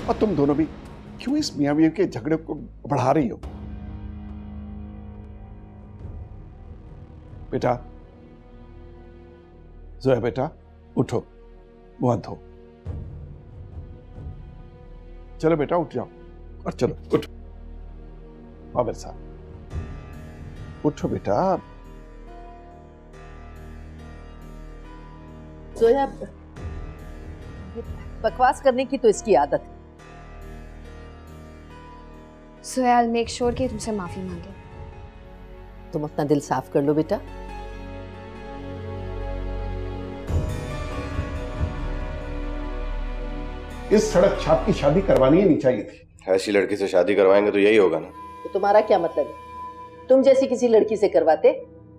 और तुम दोनों भी क्यों इस मियां बीवी के झगड़े को बढ़ा रही हो? बेटा, जोया बेटा, उठो, मुंह धो। चलो बेटा उठ जाओ और चलो उठो, आओ मेरे साथ, उठो बेटा। जोया, बकवास करने की तो इसकी आदत है। So I'll make sure कि तुमसे माफी मांगे। तुम अपना दिल साफ कर लो बेटा। इस सड़क छाप की शादी करवानी ही नहीं चाहिए थी। ऐसी लड़की से शादी करवाएंगे तो यही होगा ना। तो तुम्हारा क्या मतलब है? तुम जैसी किसी लड़की से करवाते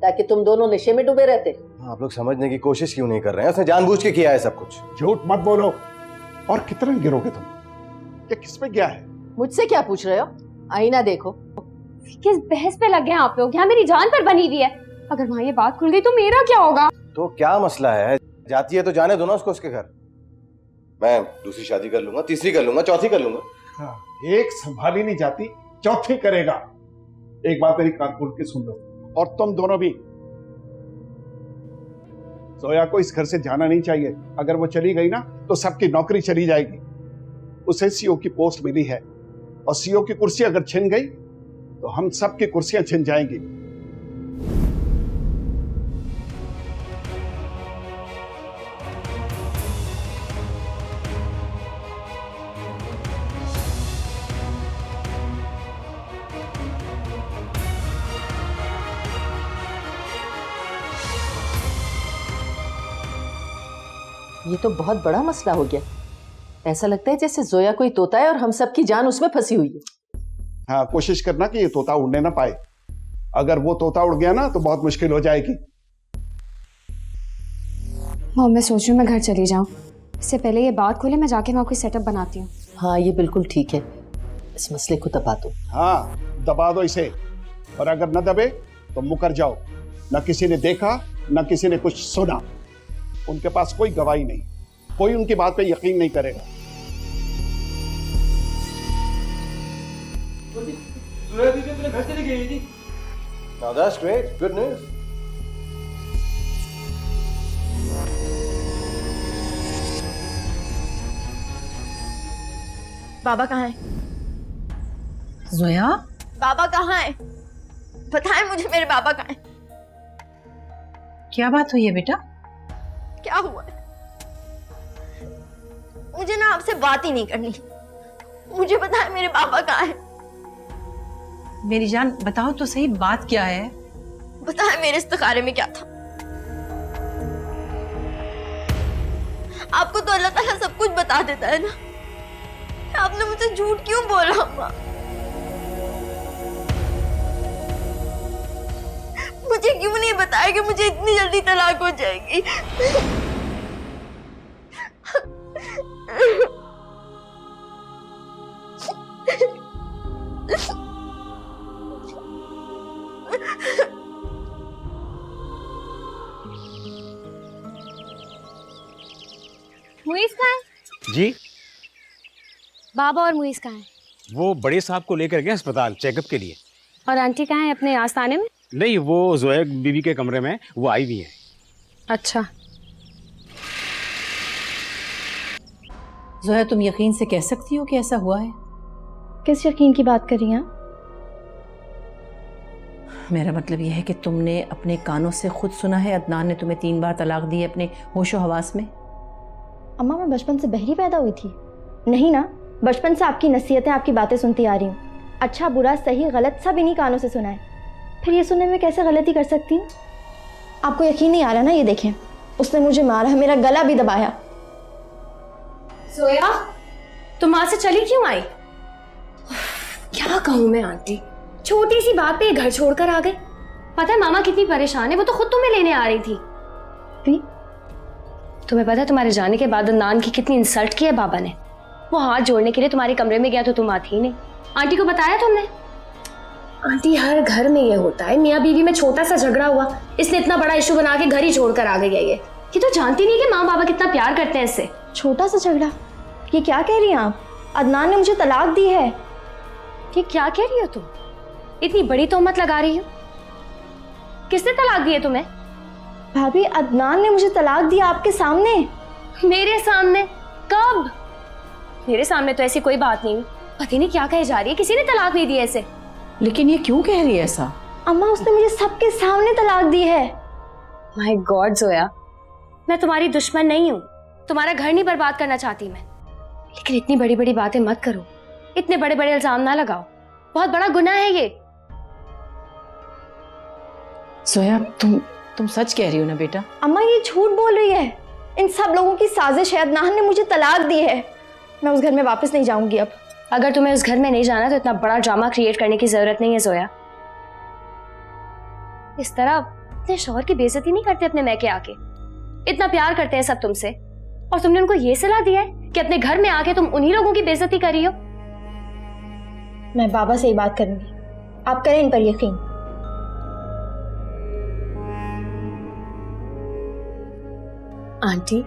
ताकि तुम दोनों नशे में डूबे रहते। आप लोग समझने की कोशिश क्यों नहीं कर रहे हैं? उसने जानबूझ के किया है सब कुछ। झूठ मत बोलो। और कितना गिरोगे तुम? ये किस पे गया है? मुझसे क्या पूछ रहे हो? आईना देखो। किस बहस पे लग गए आप लोग? यहाँ मेरी जान पर बनी हुई है। अगर वहाँ ये बात खुल गई तो मेरा क्या होगा? तो क्या मसला है? जाती है तो जाने दो ना उसको उसके घर। मैं दूसरी शादी कर लूंगा, तीसरी कर लूंगा, चौथी कर लूंगा। हाँ, एक संभाली नहीं जाती, चौथी करेगा। एक बात मेरी कान खोल के सुन लो, और तुम दोनों भी। जोया को इस घर से जाना नहीं चाहिए। अगर वो चली गई ना तो सबकी नौकरी चली जाएगी। उसे सीओ की पोस्ट मिली है, और सीओ की कुर्सी अगर छिन गई तो हम सबकी कुर्सियां छिन जाएंगी। ये तो बहुत बड़ा मसला हो गया। ऐसा लगता है जैसे जोया कोई तोता है और हम सबकी जान उसमें फंसी हुई है। हाँ, कोशिश करना कि ये तोता उड़ने ना पाए। अगर वो तोता उड़ गया ना तो बहुत मुश्किल हो जाएगी। मॉम, मैं सोच रही हूँ मैं घर चली जाऊँ। इससे पहले ये बात खुले मैं जाके वहाँ कोई सेटअप बनाती हूँ। हाँ, ये बिल्कुल ठीक है। इस मसले को दबा दो। हाँ, दबा दो इसे। और अगर न दबे तो मुकर जाओ। न किसी ने देखा, न किसी ने कुछ सुना। उनके पास कोई गवाही नहीं, कोई उनकी बात पे यकीन नहीं करेगा। घर चली गई थी। Now that's great, good news. बाबा कहाँ है? जोया, बाबा कहाँ है? बताएं मुझे, मेरे बाबा कहाँ है? क्या बात हुई है बेटा? क्या हुआ है? मुझे ना आपसे बात ही नहीं करनी। मुझे बताएं मेरे बाबा कहाँ है? मेरी जान बताओ तो सही, बात क्या है? बताएं मेरे इस्तिखारे में क्या था? आपको तो अल्लाह ताला सब कुछ बता देता है ना। आपने मुझसे झूठ क्यों बोला अम्मा? मुझे क्यों नहीं बताया कि मुझे इतनी जल्दी तलाक हो जाएगी? मुइज़ कहाँ है? जी, बाबा और मुइज़ कहाँ है? वो बड़े साहब को लेकर गए अस्पताल चेकअप के लिए। और आंटी कहाँ है? अपने आस्थाने में? नहीं, वो जोया बीबी के कमरे में वो आई हुई है। अच्छा। जोया, तुम यकीन से कह सकती हो कि ऐसा हुआ है? किस यकीन की बात कर रही हैं? मेरा मतलब यह है कि तुमने अपने कानों से खुद सुना है अदनान ने तुम्हें 3 बार तलाक दी है अपने होशो हवास में? अम्मा, मैं बचपन से बहरी पैदा हुई थी? नहीं ना, बचपन से आपकी नसीहतें, आपकी बातें सुनती आ रही हूँ। अच्छा बुरा सही गलत सब इन्हीं कानों से सुना है। फिर ये सुनने में कैसे गलती कर सकती हूँ? आपको यकीन नहीं आ रहा ना? ये देखें, उसने मुझे मारा, मेरा गला भी दबाया। जोया, तुम वहां से चली क्यों आई? क्या कहूँ मैं आंटी, छोटी सी बात पे ये घर छोड़कर आ गए। पता है मामा कितनी परेशान है, वो तो खुद तुम्हें लेने आ रही थी। तुम्हें पता है तुम्हारे जाने के बाद अदनान की कितनी इंसल्ट की है बाबा ने? वो हाथ जोड़ने के लिए तुम्हारे कमरे में गया तो तुम आती ही नहीं। आंटी को बताया तुमने? आंटी, हर घर में ये होता है, मियाँ बीवी में छोटा सा झगड़ा हुआ, इसने इतना बड़ा इशू बना के घर ही छोड़कर आ गई है। ये तो जानती नहीं कि माँ बाबा कितना प्यार करते हैं इससे। छोटा सा झगड़ा? ये क्या कह रही हैं आप? अदनान ने मुझे तलाक दी है। ये क्या कह रही हो तुम? इतनी बड़ी तोहमत लगा रही हो। किसने तलाक दी है तुम्हें? भाभी, अदनान ने मुझे तलाक दी आपके सामने। मेरे सामने? कब? मेरे सामने तो ऐसी कोई बात नहीं हुई। पता नहीं क्या कहे जा रही है, किसी ने तलाक नहीं दी ऐसे। लेकिन ये क्यों कह रही है ऐसा? अम्मा, उसने मुझे सबके सामने तलाक दी है। माय गॉड जोया, मैं तुम्हारी दुश्मन नहीं हूँ, तुम्हारा घर नहीं बर्बाद करना चाहती मैं, लेकिन इतनी बड़ी बड़ी बातें मत करो, इतने बड़े बड़े इल्जाम ना लगाओ, बहुत बड़ा गुनाह है ये। जोया, तुम सच कह रही हो ना बेटा? अम्मा, ये झूठ बोल रही है। इन सब लोगों की साजिश है। अदनान ने मुझे तलाक दी है। मैं उस घर में वापस नहीं जाऊंगी अब। अगर तुम्हें उस घर में नहीं जाना तो इतना बड़ा ड्रामा क्रिएट करने की जरूरत नहीं है जोया। इस तरह अपने शौहर की बेइज्जती नहीं करते अपने मैके आके। इतना प्यार करते हैं सब तुमसे, और तुमने उनको ये सलाह दिया है कि अपने घर में आके तुम उन्हीं लोगों की बेइज्जती कर रही हो। मैं बाबा से ही बात करूंगी, आप करें इन पर यकीन। आंटी,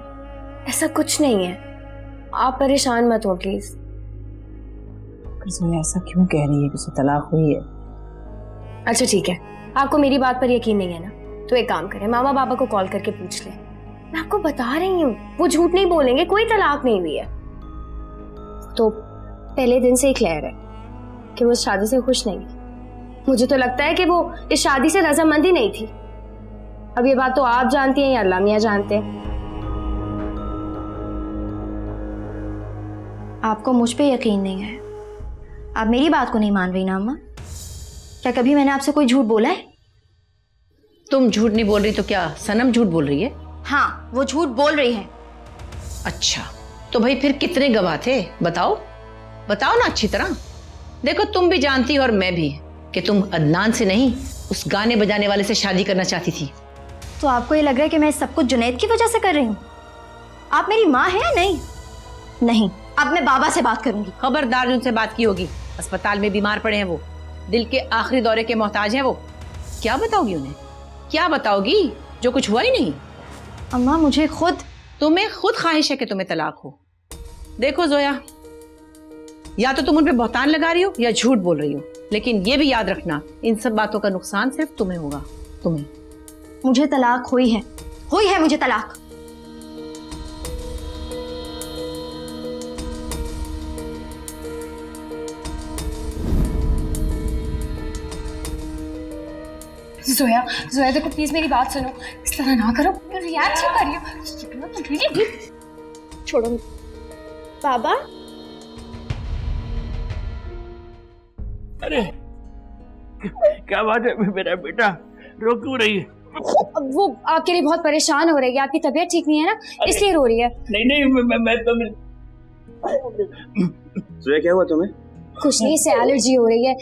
ऐसा कुछ नहीं है, आप परेशान मत हो प्लीज। जोया ऐसा क्यों कह रही है कि उसे तलाक हुई है? अच्छा ठीक है, आपको मेरी बात पर यकीन नहीं है ना, तो एक काम करें, मामा बाबा को कॉल करके पूछ ले। मैं आपको बता रही हूँ, वो झूठ नहीं बोलेंगे, कोई तलाक नहीं हुई है। तो पहले दिन से ही क्लियर है कि वो इस शादी से खुश नहीं है। मुझे तो लगता है कि वो इस शादी से रजामंद ही नहीं थी। अब ये बात तो आप जानती हैं या अल्लाह मियां जानते हैं। आपको मुझ पे यकीन नहीं है, आप मेरी बात को नहीं मान रही ना अम्मा? क्या कभी मैंने आपसे कोई झूठ बोला है? तुम झूठ नहीं बोल रही तो क्या सनम झूठ बोल रही है? हाँ, वो झूठ बोल रही है। अच्छा, तो भाई फिर कितने गवाह थे? बताओ बताओ ना अच्छी तरह। देखो, तुम भी जानती हो और मैं भी कि तुम अदनान से नहीं, उस गाने बजाने वाले से शादी करना चाहती थी। तो आपको ये लग रहा है कि मैं सब कुछ जुनैद की वजह से कर रही हूँ? आप मेरी माँ हैं या नहीं? नहीं, अब मैं बाबा से बात करूंगी। खबरदार उनसे बात की होगी। अस्पताल में बीमार पड़े हैं वो, दिल के आखिरी दौरे के मोहताज हैं वो। क्या बताओगी उन्हें? क्या बताओगी जो कुछ हुआ ही नहीं? अम्मा, मुझे तुम्हें खुद ख्वाहिश है कि तुम्हें तलाक हो। देखो जोया, या तो तुम उन पे बहतान लगा रही हो या झूठ बोल रही हो, लेकिन ये भी याद रखना, इन सब बातों का नुकसान सिर्फ तुम्हें होगा। तुम्हें। मुझे तलाक हुई है मुझे तलाक। जोया, जोया देखो प्लीज मेरी बात सुनो, इस तरह ना करो, रिएक्ट क्यों कर रही हो? छोड़ो बाबा। अरे क्या बात है मेरा बेटा, रो क्यों रही है? वो आपके लिए बहुत परेशान हो रही है, आपकी तबीयत ठीक नहीं है ना, इसलिए रो रही है। नहीं मैं तो जोया, क्या हुआ तुम्हें? कुछ नहीं, इससे एलर्जी हो रही है।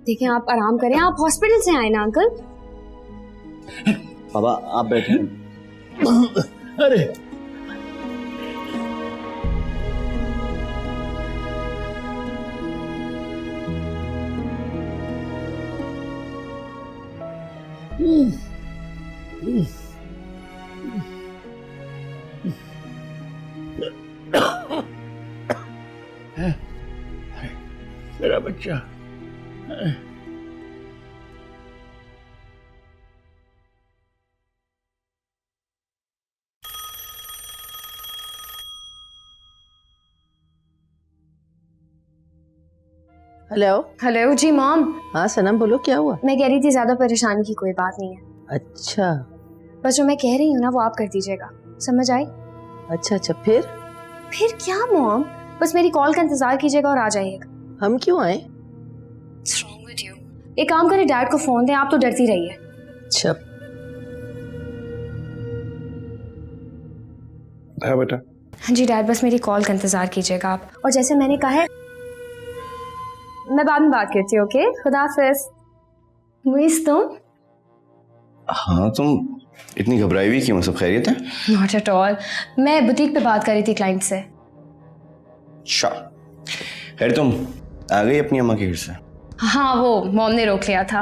देखिए आप आराम करें, आप हॉस्पिटल से आए ना अंकल? बाबा आप बैठे। अरे मेरा बच्चा। हेलो। हेलो जी मॉम। हाँ सनम, बोलो क्या हुआ? मैं कह रही थी ज्यादा परेशानी की कोई बात नहीं है। अच्छा, बस जो मैं कह रही हूँ ना वो आप कर दीजिएगा, समझ आई? अच्छा फिर क्या मॉम, बस मेरी कॉल का इंतजार कीजिएगा और आ जाइएगा। हम क्यों आए? एक काम करें, डैड को फोन दें, आप तो डरती रहिए। अच्छा। हाँ बेटा। हाँ जी डैड, बस मेरी कॉल का इंतजार कीजिएगा आप, और जैसे मैंने कहा है मैं बाद में बात करती हूँ। ओके, खुदा हाफिज। मुइस तुम? हाँ, तुम इतनी घबराई हुई क्यों? सब खैरियत है? नॉट एट ऑल, मैं बुटीक पे बात कर रही थी क्लाइंट से। अच्छा, खैर तुम आ गई अपनी अम्मा के घर से? हाँ, वो मॉम ने रोक लिया था।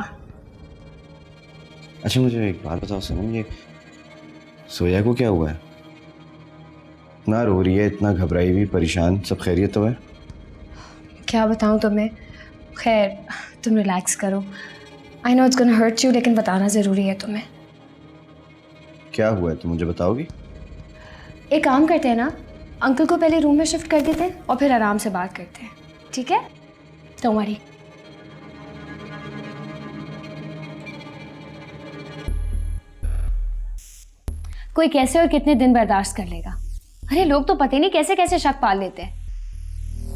अच्छा मुझे एक बात बताओ सनम, ये सोया को क्या हुआ है? इतना रो रही है, इतना घबराई हुई, परेशान, सब खैरियत तो है? क्या बताऊँ तुम्हें। खैर तुम रिलैक्स करो। I know it's gonna hurt you, लेकिन बताना ज़रूरी है तुम्हें। क्या हुआ है, तुम मुझे बताओगी? एक काम करते हैं ना, अंकल को पहले रूम में शिफ्ट कर देते हैं और फिर आराम से बात करते हैं, ठीक है? Don't worry. कोई कैसे और कितने दिन बर्दाश्त कर लेगा? अरे लोग तो पता नहीं कैसे कैसे शक पाल लेते हैं।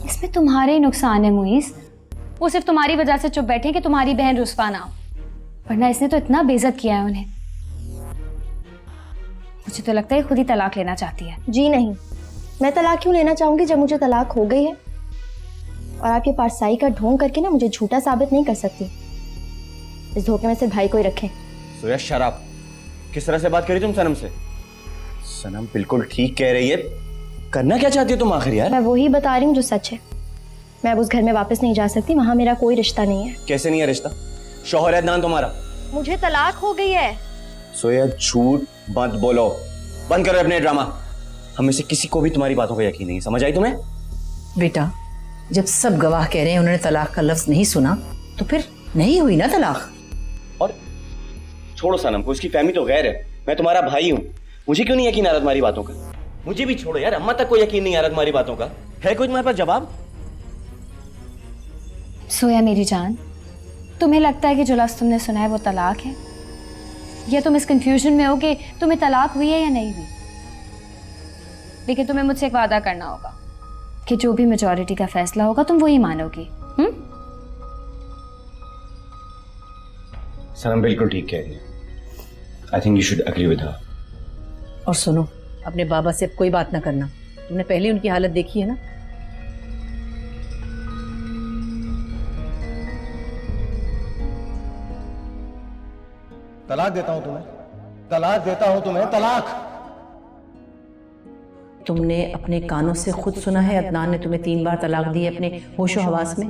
इसमें तुम्हारे ही नुकसान है मुईस। वो सिर्फ तुम्हारी वजह से चुप बैठे कि तुम्हारी बहन रुस्वा ना हो, वरना इसने तो इतना बेइज्जत किया है उन्हें। मुझे तो लगता है खुद ही तलाक लेना चाहती है। जी नहीं, मैं तलाक क्यों लेना चाहूंगी जब मुझे तलाक हो गई है। और आपके पारसाई का ढोंग करके ना मुझे झूठा साबित नहीं कर सकती। इस धोखे में सिर्फ भाई को ही रखें। सोया शराब, किस तरह से बात करी तुम सनम से? सनम बिल्कुल ठीक कह रही है। करना क्या चाहती हो तुम आखिर यार? मैं वही बता रही हूँ जो सच है। मैं अब उस घर में वापस नहीं जा सकती, वहां मेरा कोई रिश्ता नहीं है। कैसे नहीं है रिश्ता? शौहर है अदनान तुम्हारा। मुझे तलाक हो गई है। सोया झूठ मत बोलो, बंद करो अपने ड्रामा। हम में से किसी को भी तुम्हारी बातों का यकीन नहीं, समझ आई तुम्हें? बेटा, जब सब गवाह कह रहे हैं उन्होंने तलाक का लफ्ज नहीं सुना, तो फिर नहीं हुई ना तलाक। और छोड़ो सनम को, उसकी फैमिली तो गैर है। मैं तुम्हारा भाई हूँ, मुझे क्यों नहीं यकीन आ रहा तुम्हारी बातों का? मुझे भी छोड़ो यार, अम्मा तक कोई यकीन नहीं आ रहा तुम्हारी बातों का। है कोई तुम्हारे पास जवाब? सोया मेरी जान, तुम्हें लगता है कि जो लफ्ज़ तुमने सुना है वो तलाक है, या तुम इस कंफ्यूजन में हो कि तुम्हें तलाक हुई है या नहीं हुई? लेकिन तुम्हें मुझसे एक वादा करना होगा कि जो भी मेजॉरिटी का फैसला होगा तुम वही मानोगी। सनम बिल्कुल ठीक कह रही है। I think you should agree with her. और सुनो, अपने बाबा से अब कोई बात ना करना। तुमने पहले उनकी हालत देखी है ना। तलाक देता हूं तुम्हें, तलाक देता हूं तुम्हें, तलाक। तुमने अपने कानों से खुद सुना है अदनान ने तुम्हें 3 बार तलाक दी है अपने होशो हवास में।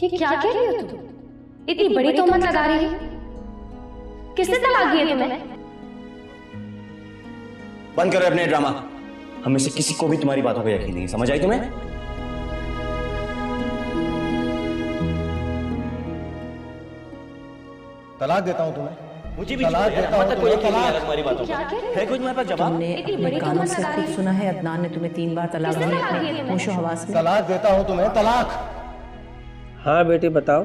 ये क्या कह रही हो तुम? इतनी बड़ी तोहमत लगा रही हो। किसने तलाक दी है तुम्हें? बंद करो अपने ड्रामा। हम में से किसी को भी तुम्हारी बातों का यकीन नहीं, समझ आई तुम्हें? तलाक देता हूं तुम्हें, मुझे भी तलाक देता हूं तुम्हें, यकीन नहीं आ रहा तुम्हारी बातों का। है कोई तुम्हारे पास जवाब? तुमने अपने कानों से खुद सुना है अदनान ने तुम्हें 3 बार तलाक दी है अपने होशो हवास में। तलाक देता हूं तुम्हें, तलाक। हाँ बेटी बताओ,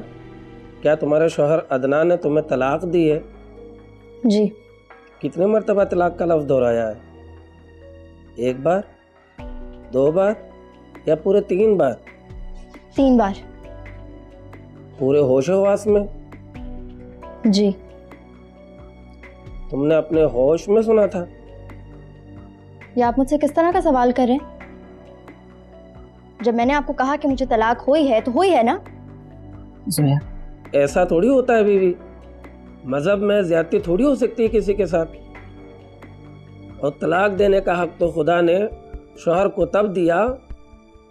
क्या तुम्हारे शौहर अदनान ने तुम्हें तलाक दी है? जी। कितने मर्तबा तलाक का लफ्ज दोहराया है? 1 बार, 2 बार या पूरे 3 बार? 3 बार। पूरे होशो हवास में? जी। तुमने अपने होश में सुना था? ये आप मुझसे किस तरह का सवाल कर रहे हैं? जब मैंने आपको कहा कि मुझे तलाक हुई है तो हुई है ना। जोया, ऐसा थोड़ी होता है बीवी, मजहब में ज्यादती थोड़ी हो सकती है किसी के साथ। और तलाक देने का हक तो खुदा ने शौहर को तब दिया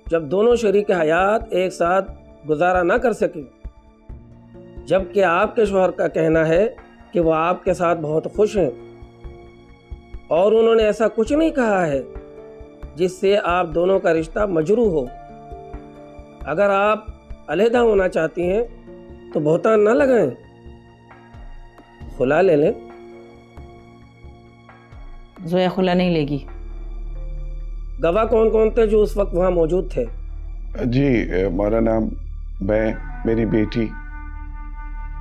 जब दोनों शरीक हयात एक साथ गुजारा ना कर सके। जबकि आपके शौहर का कहना है कि वो आपके साथ बहुत खुश हैं और उन्होंने ऐसा कुछ नहीं कहा है जिससे आप दोनों का रिश्ता मजरू हो। अगर आप अलहदा होना चाहती हैं तो बहतान ना लगाएं, खुला ले लें। जोया खुला नहीं लेगी। गवाह कौन कौन थे जो उस वक्त वहां मौजूद थे? जी मौलाना, मैं, मेरी बेटी,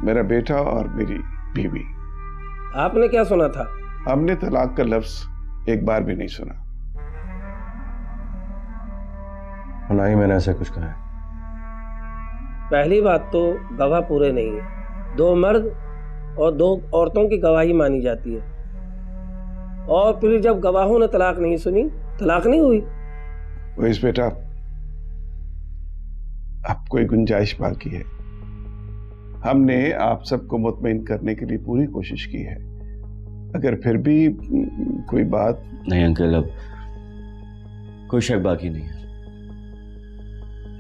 मेरा बेटा और मेरी बीवी। आपने क्या सुना था? हमने तलाक का लफ्ज एक बार भी नहीं सुना। ना ही मैंने ऐसा कुछ कहा है। पहली बात तो गवाह पूरे नहीं है। 2 मर्द और 2 औरतों की गवाही मानी जाती है। और फिर जब गवाहों ने तलाक नहीं सुनी, तलाक नहीं हुई। वैस बेटा, अब कोई गुंजाइश बाकी है। हमने आप सबको मुतमईन करने के लिए पूरी कोशिश की है। अगर फिर भी कोई बात। नहीं अंकल, अब कोई शक बाकी नहीं है।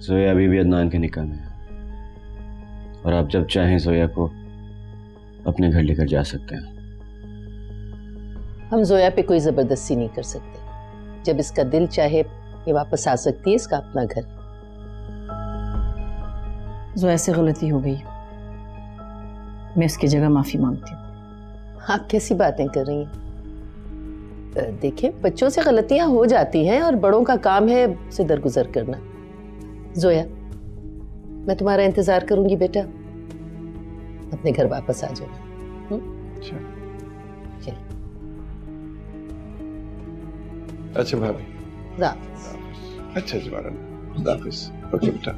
जोया अभी भी अदनान के निकाह में है और आप जब चाहें जोया को अपने घर लेकर जा सकते हैं। हम जोया पे कोई जबरदस्ती नहीं कर सकते। जब इसका दिल चाहे ये वापस आ सकती है, इसका अपना घर। जोया से गलती हो गई, मैं इसकी जगह माफी मांगती हूँ। आप कैसी बातें कर रही हैं? देखिए, बच्चों से गलतियां हो जाती हैं और बड़ों का काम है उसे दरगुजर करना। जोया, मैं तुम्हारा इंतजार करूंगी बेटा, अपने घर वापस आ जाओ। चल। अच्छा भाभी, खुदा। अच्छा जी महाराज, खुदा हाफिज। ओके बेटा।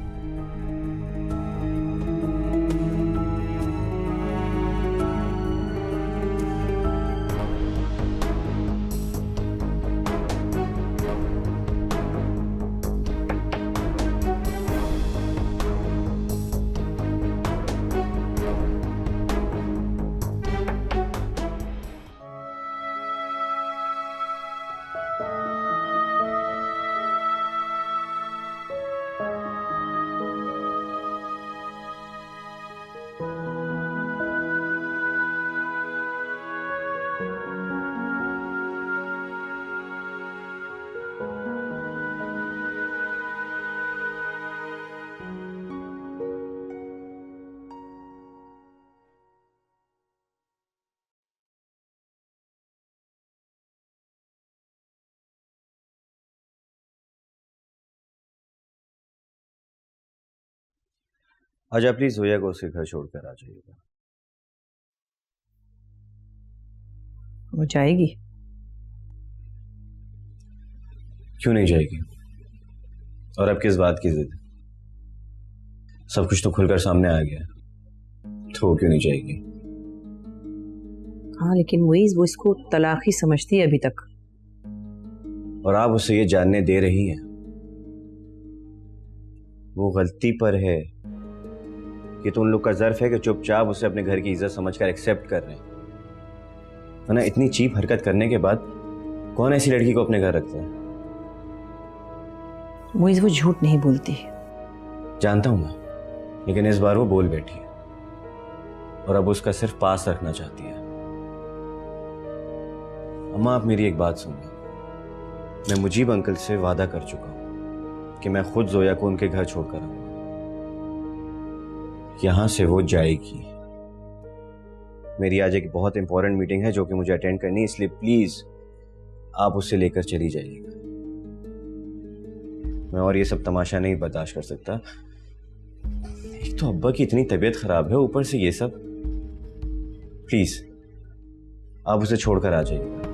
आज आप प्लीज जोया को उसके घर छोड़कर आ जाइएगा। वो जाएगी? क्यों नहीं जाएगी? और अब किस बात की जिद? सब कुछ तो खुलकर सामने आ गया, तो वो क्यों नहीं जाएगी? हाँ, लेकिन वो इसको तलाक ही समझती है अभी तक। और आप उसे ये जानने दे रही हैं वो गलती पर है कि तो उन लोग का ज़र्फ है कि चुपचाप उसे अपने घर की इज्जत समझकर एक्सेप्ट कर रहे हैं। वरना इतनी चीप हरकत करने के बाद कौन ऐसी लड़की को अपने घर रखता है? वो झूठ नहीं बोलती। जानता हूं मैं, लेकिन इस बार वो बोल बैठी है और अब उसका सिर्फ पास रखना चाहती है। अम्मा, आप मेरी एक बात सुनिए। मैं मुजीब अंकल से वादा कर चुका हूं कि मैं खुद जोया को उनके घर छोड़कर आऊंगा। यहां से वो जाएगी। मेरी आज एक बहुत इंपॉर्टेंट मीटिंग है जो कि मुझे अटेंड करनी है, इसलिए प्लीज आप उसे लेकर चली जाइएगा। मैं और ये सब तमाशा नहीं बर्दाश्त कर सकता। एक तो अब्बा की इतनी तबीयत खराब है, ऊपर से ये सब। प्लीज आप उसे छोड़कर आ जाइएगा।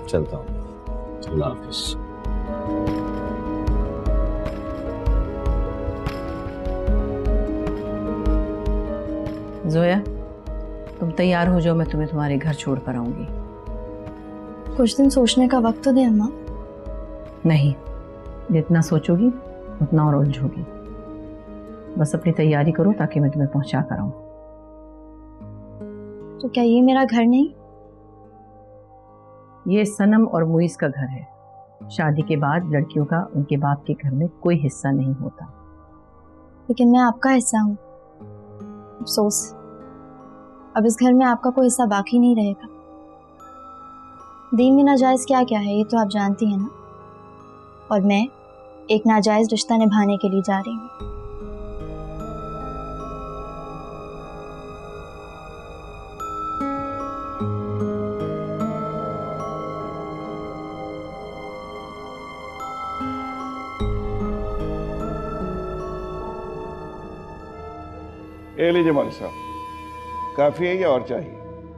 चलता हूं। अल्लाह हाफिज। जोया, तुम तैयार हो जाओ, मैं तुम्हें तुम्हारे घर छोड़ कर आऊंगी। कुछ दिन सोचने का वक्त तो दे अम्मा। नहीं, जितना सोचोगी उतना और उलझोगी। बस अपनी तैयारी करो ताकि मैं तुम्हें पहुंचा कर आऊं। तो क्या ये मेरा घर नहीं? ये सनम और मुइज का घर है। शादी के बाद लड़कियों का उनके बाप के घर में कोई हिस्सा नहीं होता। लेकिन मैं आपका हिस्सा हूँ। अफसोस, अब इस घर में आपका कोई हिस्सा बाकी नहीं रहेगा। दीन में नाजायज क्या क्या है ये तो आप जानती हैं ना। और मैं एक नाजायज रिश्ता निभाने के लिए जा रही हूँ। ए लीजिए मौलवी साहब, काफी है या और चाहिए?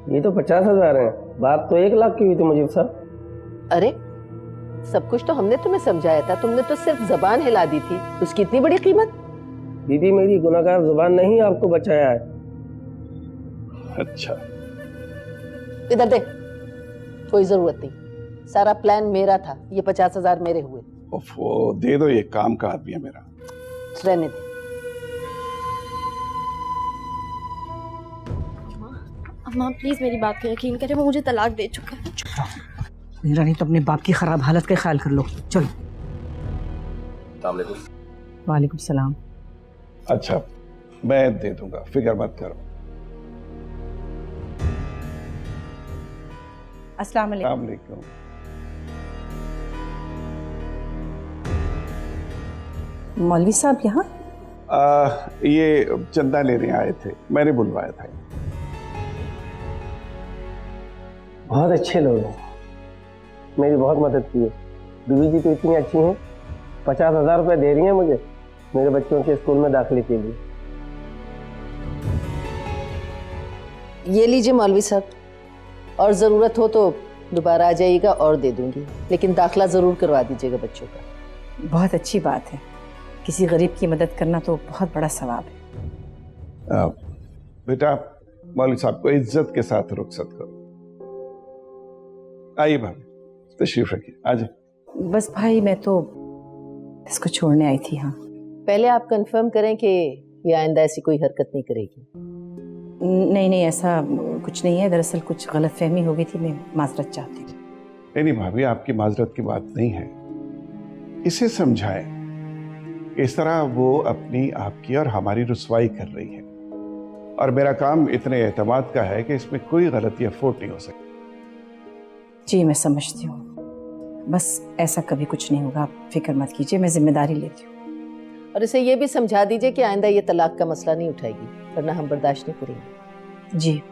ये तो 50,000 है, बात तो 1 लाख की हुई थी मुजीब साहब। अरे, सब कुछ तो हमने तुम्हें समझाया था, तुमने तो सिर्फ जबान हिला दी थी। उसकी इतनी बड़ी कीमत? दीदी, मेरी गुनाहगार जुबान नहीं आपको बचाया है। अच्छा, इधर देख, कोई जरूरत नहीं। सारा प्लान मेरा था, ये 50,000 मेरे हुए। वो दे दो, ये काम का आदमी है मेरा। रहने दे। अम्मा प्लीज मेरी बात पे यकीन करें, वो मुझे तलाक दे चुका है। मेरा नहीं तो अपने बाप की खराब हालत का ख्याल कर लो। चलो। वालेकुम सलाम। अच्छा, मैं दे दूंगा, फिक्र मत करो। अस्सलाम वालेकुम। अस्सलाम वालेकुम। मौलवी साहब यहाँ? ये चंदा लेने आए थे, मैंने बुलवाया था। बहुत अच्छे लोग हैं, मेरी बहुत मदद की है। बीवी जी तो इतनी अच्छी हैं, 50,000 रुपये दे रही हैं मुझे मेरे बच्चों के स्कूल में दाखिले के लिए। ये लीजिए मौलवी साहब, और ज़रूरत हो तो दोबारा आ जाइएगा और दे दूंगी, लेकिन दाखिला ज़रूर करवा दीजिएगा बच्चों का। बहुत अच्छी बात है, किसी गरीब की मदद करना तो बहुत बड़ा सवाब है। बेटा, मौलवी साहब को इज्जत के साथ रुखसत करो। आइए भाभी, तशरीफ रखिए, आ जाए। बस भाई, मैं तो इसको छोड़ने आई थी। हाँ, पहले आप कंफर्म करें कि ये आइंदा ऐसी कोई हरकत नहीं करेगी। नहीं, ऐसा कुछ नहीं है। दरअसल कुछ गलतफहमी हो गई थी, मैं माजरत चाहती हूँ। नहीं भाभी, आपकी माजरत की बात नहीं है, इसे समझाएं। इस तरह वो अपनी, आपकी और हमारी रुसवाई कर रही है, और मेरा काम इतने एतमाद का है कि इसमें कोई गलती अफोर्ड नहीं हो सकती। जी मैं समझती हूँ, बस ऐसा कभी कुछ नहीं होगा, आप फिक्र मत कीजिए, मैं जिम्मेदारी लेती हूँ। और इसे ये भी समझा दीजिए कि आइंदा ये तलाक का मसला नहीं उठाएगी, वरना हम बर्दाश्त नहीं करेंगे। जी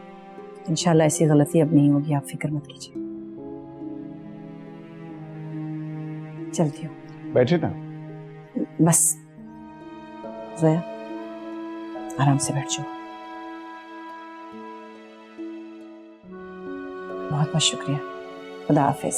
इंशाल्लाह ऐसी गलती अब नहीं होगी, आप फिक्र मत कीजिए। चलती हूँ। बैठे ना। बस ज़ोया, आराम से बैठ जाओ। बहुत बहुत शुक्रिया, खुदा हाफिज।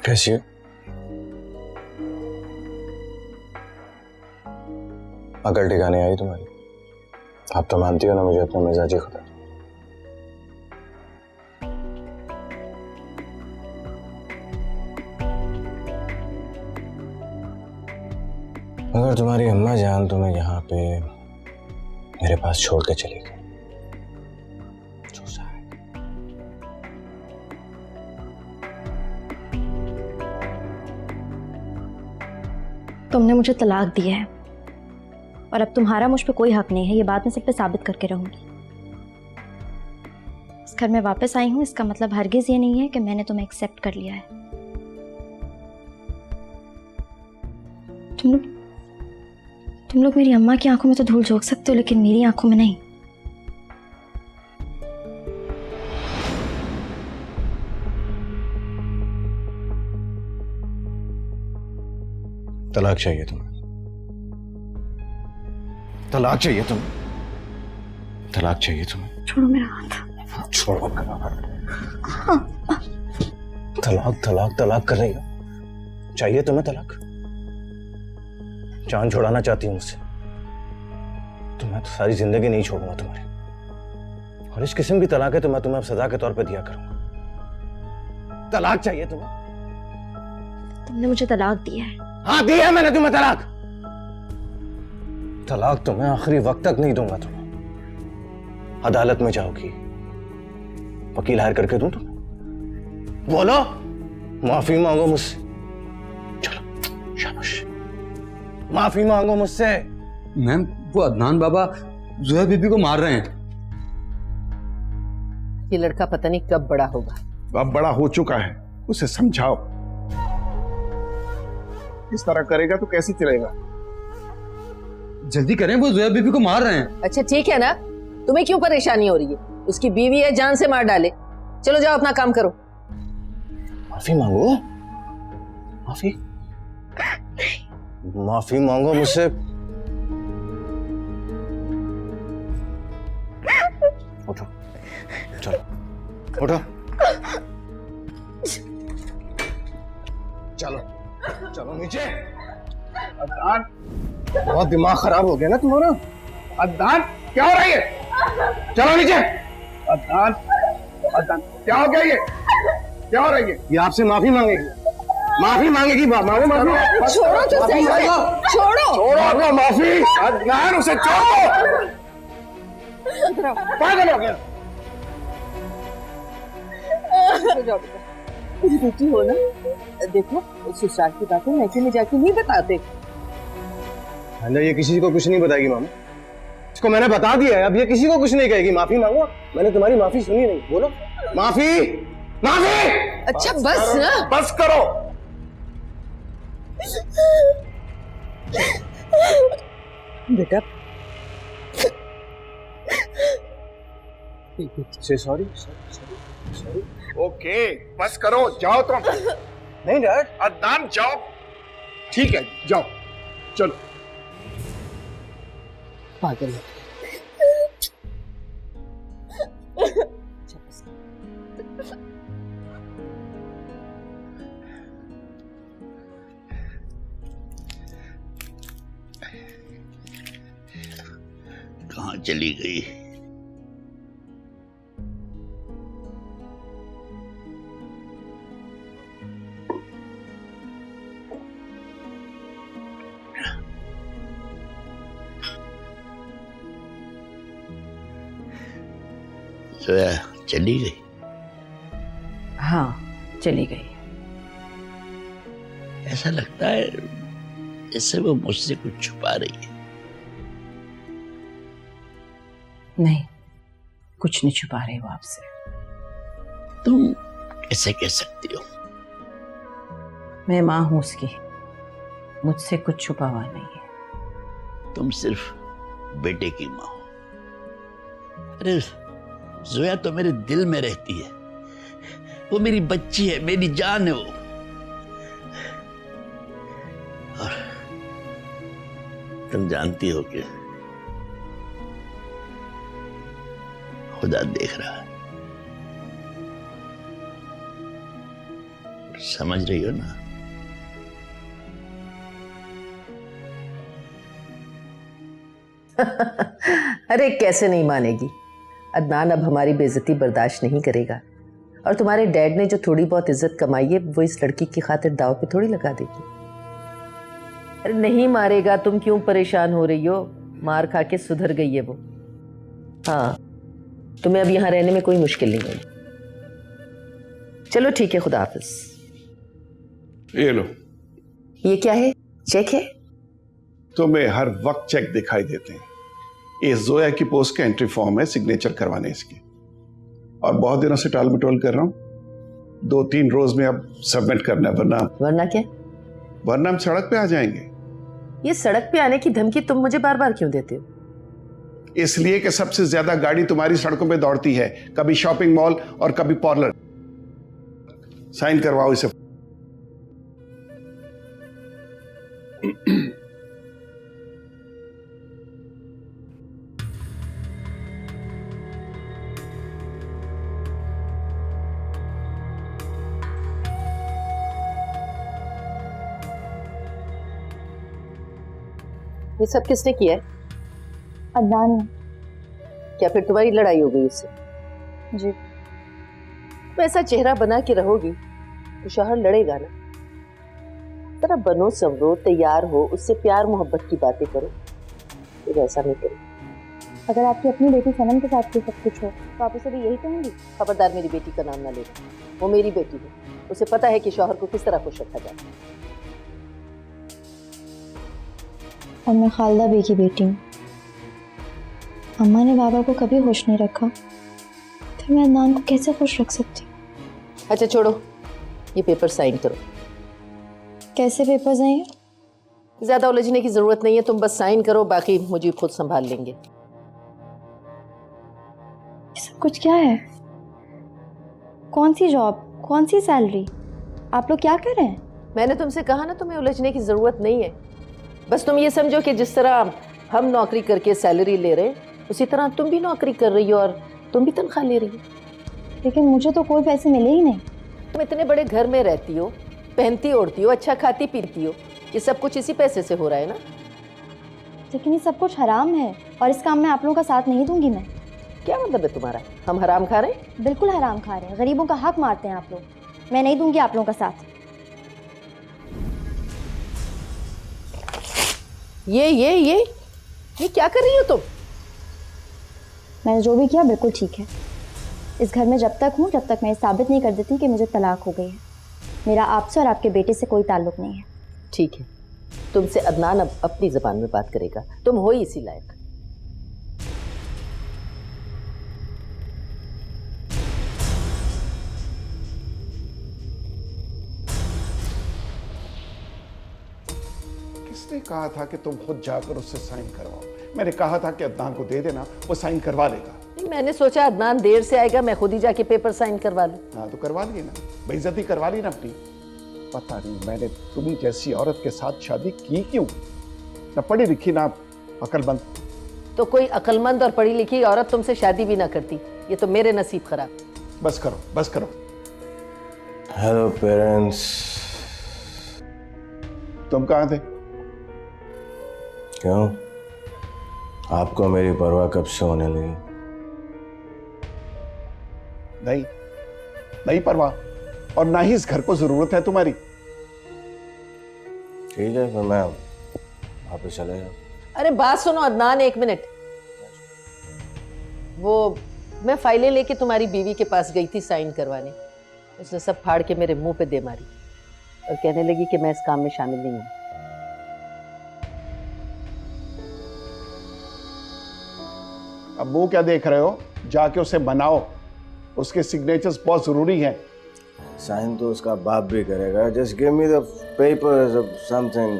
कैसी हो? अकल ठिकाने आई तुम्हारी? आप तो मानती हो ना मुझे अपना मिजाजी खुदा। मगर तुम्हारी अम्मा जान तुम्हें यहाँ पे मेरे पास छोड़ के चली गई। तुमने मुझे तलाक दिया है और अब तुम्हारा मुझ पे कोई हक नहीं है, ये बात मैं सब पे साबित करके रहूंगी। इस घर में वापस आई हूँ, इसका मतलब हरगिज ये नहीं है कि मैंने तुम्हें एक्सेप्ट कर लिया है। तुम लोग मेरी अम्मा की आंखों में तो धूल झोंक सकते हो, लेकिन मेरी आंखों में नहीं। तलाक चाहिए तुम्हें? तलाक चाहिए तुम्हें? तलाक चाहिए तुम्हें? छोड़ो मेरा हाथ। छोड़ो। तलाक तलाक तलाक कर रही हो? चाहिए तुम्हें तलाक? जान छुड़ाना चाहती हूँ मुझसे? तो मैं तो सारी जिंदगी नहीं छोड़ूंगा तुम्हारी, और इस किस्म की तलाक है तो मैं तुम्हें अब सजा के तौर पे दिया करूंगा। तलाक चाहिए तुम्हें? तुमने मुझे तलाक दिया है। हाँ दिया है मैंने तुम्हें तलाक। तलाक तो मैं आखिरी वक्त तक नहीं दूंगा तुम्हें। अदालत में जाओगी, वकील हायर करके दूं तुम्हें? बोलो, माफी मांगो मुझसे। चलो शाबाश, माफी मांगो मुझसे। मैम, वो अदनान बाबा ज़ोया बीबी को मार रहे हैं। ये लड़का पता नहीं कब बड़ा होगा। अब बड़ा हो चुका है, उसे समझाओ। इस तरह करेगा तो कैसे चलेगा? जल्दी करें, वो ज़ोया बीबी को मार रहे हैं। अच्छा ठीक है ना, तुम्हें क्यों परेशानी हो रही है? उसकी बीवी है, जान से मार डाले। चलो जाओ अपना काम करो। माफी मांगो, माफी माफी मांगो मुझसे। उठो, चलो उठो, चलो चलो नीचे। अदनान, बहुत दिमाग खराब हो गया ना तुम्हारा। अदनान, क्या हो रहा है ये? चलो नीचे। अदनान, अदनान, क्या हो गया ये? क्या हो रहा है ये? आपसे माफी मांगेगी। माफी मांगेगी, मांगो माफी। छोड़ो तो सही है, छोड़ो। छोड़ो माफी। अदनान उसे छोड़ो। पागल हो गया। तुम बेटी हो ना, देखो ससुराल की बातें ऐसे में जाके नहीं बताते। अंदर ये किसी को कुछ नहीं बताएगी मामा, इसको मैंने बता दिया है, अब ये किसी को कुछ नहीं कहेगी। माफी मांगो, मैंने तुम्हारी माफी सुनी नहीं, बोलो माफी माफी। अच्छा बस ना, बस करो। बेटा से सॉरी सॉरी। ओके बस करो, जाओ तुम। नहीं डैड। अदनान जाओ। ठीक है जाओ, चलो। पागल है। कहाँ चली गई? जोया चली गई? हाँ चली गई। ऐसा लगता है जैसे वो मुझसे कुछ छुपा रही है। नहीं, कुछ नहीं छुपा रही वो आपसे। तुम कैसे कह सकती हो? मैं माँ हूं उसकी, मुझसे कुछ छुपा हुआ नहीं है। तुम सिर्फ बेटे की माँ हो। अरे जोया तो मेरे दिल में रहती है, वो मेरी बच्ची है, मेरी जान है वो। और तुम जानती हो कि खुदा देख रहा है, समझ रही हो ना? अरे कैसे नहीं मानेगी। अदनान अब हमारी बेइज्जती बर्दाश्त नहीं करेगा, और तुम्हारे डैड ने जो थोड़ी बहुत इज्जत कमाई है वो इस लड़की की खातिर दाव पे थोड़ी लगा देगी। अरे नहीं मारेगा, तुम क्यों परेशान हो रही हो? मार खा के सुधर गई है वो। हाँ, तुम्हें अब यहाँ रहने में कोई मुश्किल नहीं होगी। चलो ठीक है, खुदा हाफिज। ये लो। ये क्या है? चेक है? तुम्हें हर वक्त चेक दिखाई देते हैं। ये जोया की पोस्ट का एंट्री फॉर्म है, सिग्नेचर करवाने इसके। और बहुत दिनों से टाल मटोल कर रहा हूं, 2-3 रोज में अब सबमिट करना है, वरना क्या? वरना हम सड़क पे आ जाएंगे। ये सड़क पे आने की धमकी तुम मुझे बार बार क्यों देते हो? इसलिए कि सबसे ज्यादा गाड़ी तुम्हारी सड़कों पे दौड़ती है, कभी शॉपिंग मॉल और कभी पार्लर। साइन करवाओ इसे। ये सब किसने किया है? अदनान ने। क्या फिर तुम्हारी लड़ाई हो गई उससे? जी। तो ऐसा चेहरा बना के रहोगी तो शौहर लड़ेगा ना। जरा बनो संवरो, तैयार हो, उससे प्यार मोहब्बत की बातें करो। फिर ऐसा नहीं करो। अगर आपकी अपनी बेटी सनम के साथ भी सब कुछ हो तो आप उसे भी यही कहेंगी? खबरदार मेरी बेटी का नाम ना ले। वो मेरी बेटी है, उसे पता है कि शौहर को किस तरह खुश रखा जाता है। और मैं खालदा बी की बेटी हूँ। अम्मा ने बाबा को कभी खुश नहीं रखा, फिर मैं अदनान को कैसे खुश रख सकती हूँ? अच्छा छोड़ो, ये पेपर साइन करो। कैसे पेपर्स हैं ये? ज्यादा उलझने की जरूरत नहीं है, तुम बस साइन करो, बाकी मुझे खुद संभाल लेंगे। ये सब कुछ क्या है? कौन सी जॉब, कौन सी सैलरी? आप लोग क्या कर रहे हैं? मैंने तुमसे कहा ना, तुम्हें उलझने की जरूरत नहीं है। बस तुम ये समझो कि जिस तरह हम नौकरी करके सैलरी ले रहे हैं, उसी तरह तुम भी नौकरी कर रही हो और तुम भी तनख्वाह ले रही हो। लेकिन मुझे तो कोई पैसे मिले ही नहीं। तुम इतने बड़े घर में रहती हो, पहनती ओढ़ती हो, अच्छा खाती पीती हो, ये सब कुछ इसी पैसे से हो रहा है ना। लेकिन ये सब कुछ हराम है और इस काम में आप लोगों का साथ नहीं दूंगी मैं। क्या मतलब है तुम्हारा? हम हराम खा रहे हैं? बिल्कुल हराम खा रहे हैं, गरीबों का हक मारते हैं आप लोग। मैं नहीं दूंगी आप लोगों का साथ। ये क्या कर रही हो तुम? मैंने जो भी किया बिल्कुल ठीक है। इस घर में जब तक हूँ जब तक मैं ये साबित नहीं कर देती कि मुझे तलाक हो गई है। मेरा आपसे और आपके बेटे से कोई ताल्लुक नहीं है। ठीक है, तुमसे अदनान अब अपनी जबान में बात करेगा, तुम हो ही इसी लायक। किसने कहा था कि तुम खुद जाकर उससे साइन करवाओ? मैंने कहा था कि अदनान को दे देना, वो साइन करवा लेगा। नहीं, मैंने सोचा अदनान देर से आएगा, मैं खुद ही जाके पेपर साइन करवा लूं। हाँ तो करवा लिए ना, बेइज्जती करवा ली ना अपनी। पता नहीं मैंने तुम्ही जैसी औरत के साथ शादी की क्यों? ना पढ़ी लिखी ना अकलमंद। तो कोई अकलमंद और पढ़ी लिखी औरत तुमसे शादी भी ना करती, ये तो मेरे नसीब खराब। बस करो, बस करो। Hello parents. तुम कहाँ थे? क्यों, आपको मेरी परवाह कब से होने लगी? नहीं परवाह, और ना ही इस घर को जरूरत है तुम्हारी। ठीक है, फिर मैं वापस चले जाऊं। अरे बात सुनो अदनान, एक मिनट। वो मैं फाइलें लेके तुम्हारी बीवी के पास गई थी साइन करवाने, उसने सब फाड़ के मेरे मुंह पे दे मारी और कहने लगी कि मैं इस काम में शामिल नहीं हूं। अब वो क्या देख रहे हो? जाके उसे मनाओ, उसके सिग्नेचर्स बहुत जरूरी हैं। साइन तो उसका बाप भी करेगा। Just give me the papers of something.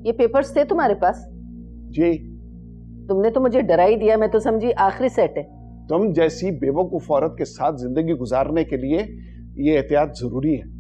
ये पेपर्स थे तुम्हारे पास? जी। तुमने तो मुझे डरा ही दिया, मैं तो समझी आखिरी सेट है। तुम जैसी बेवकूफ औरत के साथ जिंदगी गुजारने के लिए ये एहतियात जरूरी है।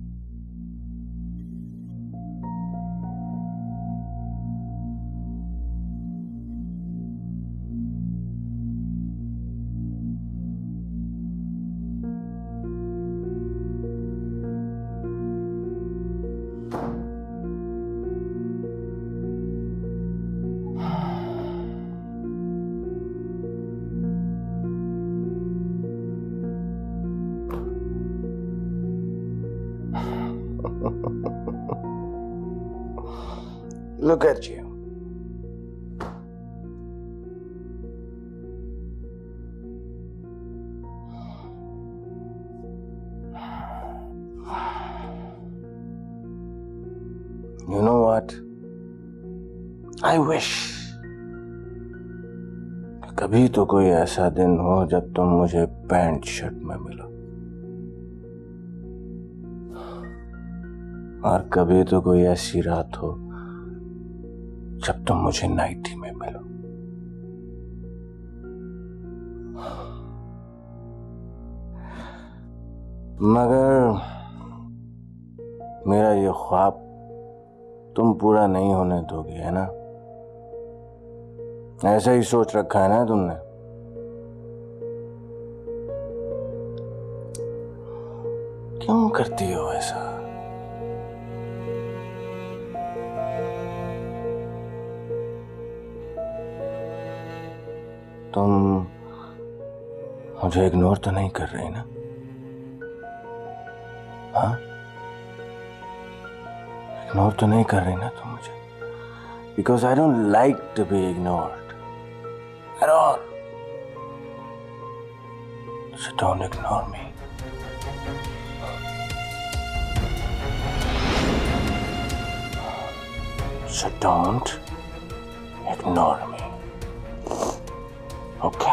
Look at you. You know what? I wish कभी तो कोई ऐसा दिन हो जब तुम मुझे पैंट शर्ट में मिलो, और कभी तो कोई ऐसी रात हो जब तुम मुझे नाइटी में मिलो। मगर मेरा ये ख्वाब तुम पूरा नहीं होने दोगे, है ना? ऐसा ही सोच रखा है ना तुमने? क्यों करती हो ऐसा? तुम मुझे इग्नोर तो नहीं कर रही ना? हाँ, इग्नोर तो नहीं कर रही ना तुम मुझे? Because I don't like to be ignored at all. So don't ignore me. So don't ignore me. Okay.